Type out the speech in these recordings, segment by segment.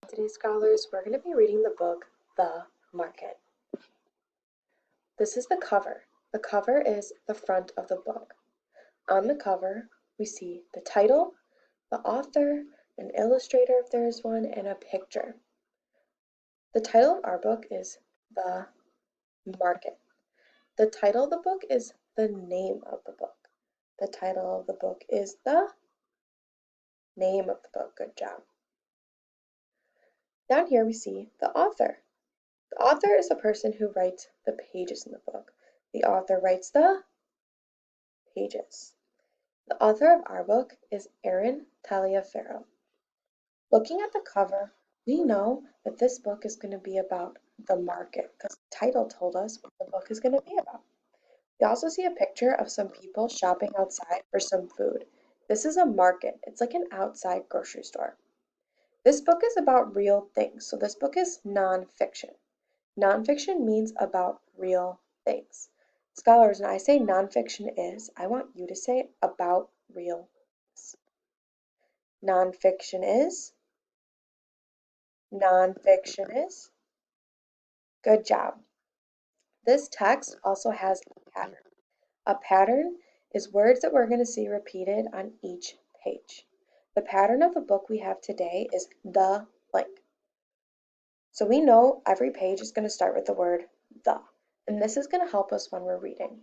Today, scholars, we're going to be reading the book, The Market. This is the cover. The cover is the front of the book. On the cover, we see the title, the author, an illustrator if there is one, and a picture. The title of our book is The Market. The title of the book is the name of the book. The title of the book is the name of the book. Good job. Down here we see the author. The author is the person who writes the pages in the book. The author writes the pages. The author of our book is Erin Taliaferro. Looking at the cover, we know that this book is going to be about the market because the title told us what the book is going to be about. We also see a picture of some people shopping outside for some food. This is a market. It's like an outside grocery store. This book is about real things, so this book is nonfiction. Nonfiction means about real things. Scholars, when I say nonfiction is, I want you to say about real things. Nonfiction is. Nonfiction is. Good job. This text also has a pattern. A pattern is words that we're going to see repeated on each page. The pattern of the book we have today is the blank. So we know every page is going to start with the word the, and this is going to help us when we're reading.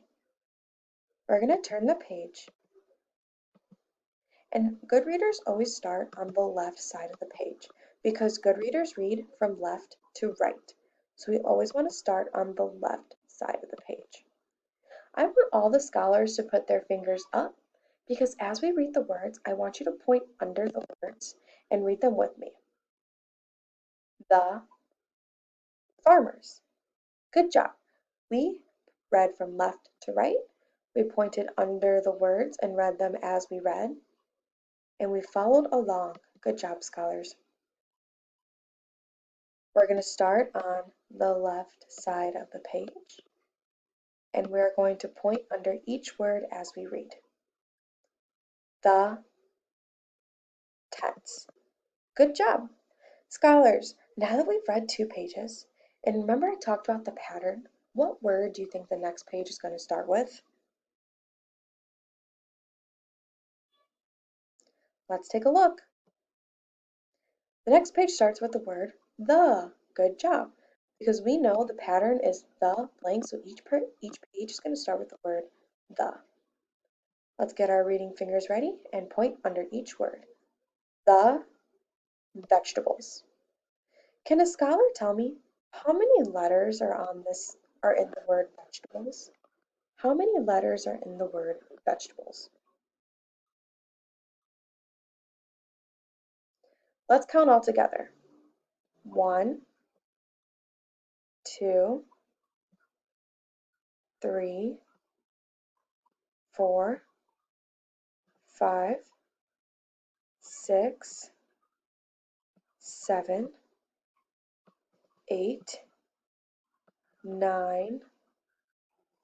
We're going to turn the page, and good readers always start on the left side of the page because good readers read from left to right. So we always want to start on the left side of the page. I want all the scholars to put their fingers up because as we read the words, I want you to point under the words and read them with me. The farmers. Good job. We read from left to right. We pointed under the words and read them as we read. And we followed along. Good job, scholars. We're going to start on the left side of the page. And we're going to point under each word as we read. The tents. Good job. Scholars, now that we've read 2 pages, and remember I talked about the pattern, what word do you think the next page is going to start with? Let's take a look. The next page starts with the word the. Good job. Because we know the pattern is the blank, so each page is going to start with the word the. Let's get our reading fingers ready and point under each word. The vegetables. Can a scholar tell me how many letters are in the word vegetables? How many letters are in the word vegetables? Let's count all together. 1, 2, 3, 4, 5, 6, 7, 8, 9,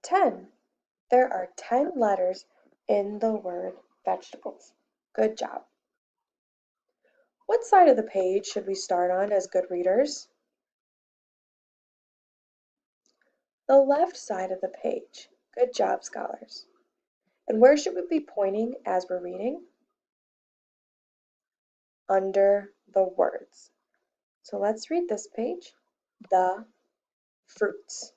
10. There are 10 letters in the word vegetables. Good job. What side of the page should we start on as good readers? The left side of the page. Good job, scholars. And where should we be pointing as we're reading? Under the words. So let's read this page. The fruits.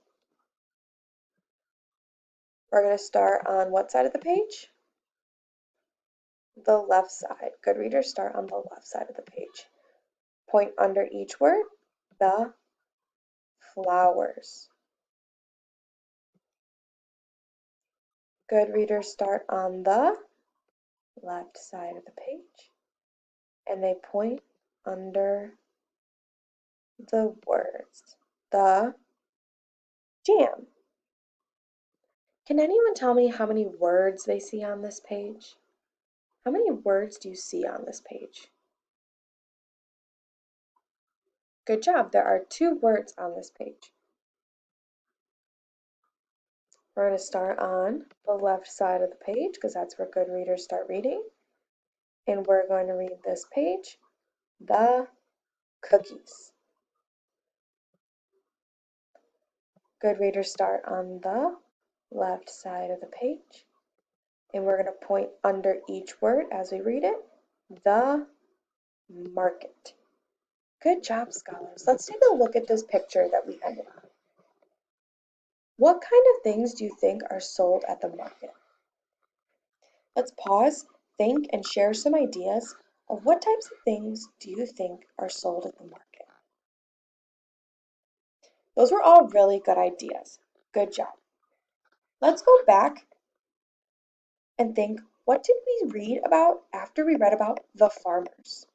We're going to start on what side of the page? The left side. Good readers start on the left side of the page. Point under each word. The flowers. Good readers start on the left side of the page and they point under the words. The jam. Can anyone tell me how many words they see on this page? How many words do you see on this page? Good job. There are 2 words on this page. We're going to start on the left side of the page because that's where good readers start reading. And we're going to read this page, the cookies. Good readers start on the left side of the page, and we're going to point under each word as we read it. The market. Good job, scholars. Let's take a look at this picture that we ended on. What kind of things do you think are sold at the market? Let's pause, think, and share some ideas of what types of things do you think are sold at the market? Those were all really good ideas. Good job. Let's go back and think, what did we read about after we read about the farmers?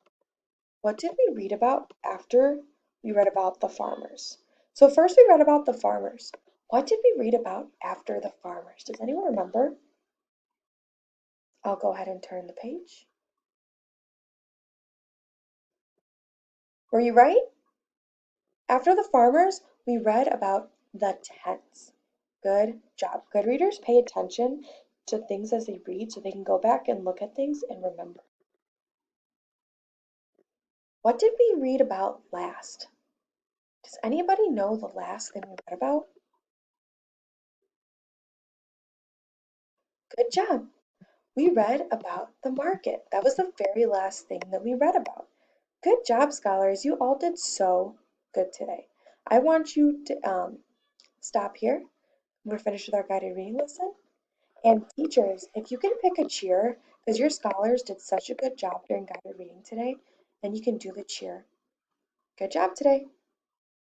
What did we read about after we read about the farmers? So first we read about the farmers. What did we read about after the farmers? Does anyone remember? I'll go ahead and turn the page. Were you right? After the farmers, we read about the tents. Good job. Good readers pay attention to things as they read so they can go back and look at things and remember. What did we read about last? Does anybody know the last thing we read about? Good job. We read about the market. That was the very last thing that we read about. Good job, scholars. You all did so good today. I want you to stop here. We're finished with our guided reading lesson. And teachers, if you can pick a cheer, because your scholars did such a good job during guided reading today, then you can do the cheer. Good job today.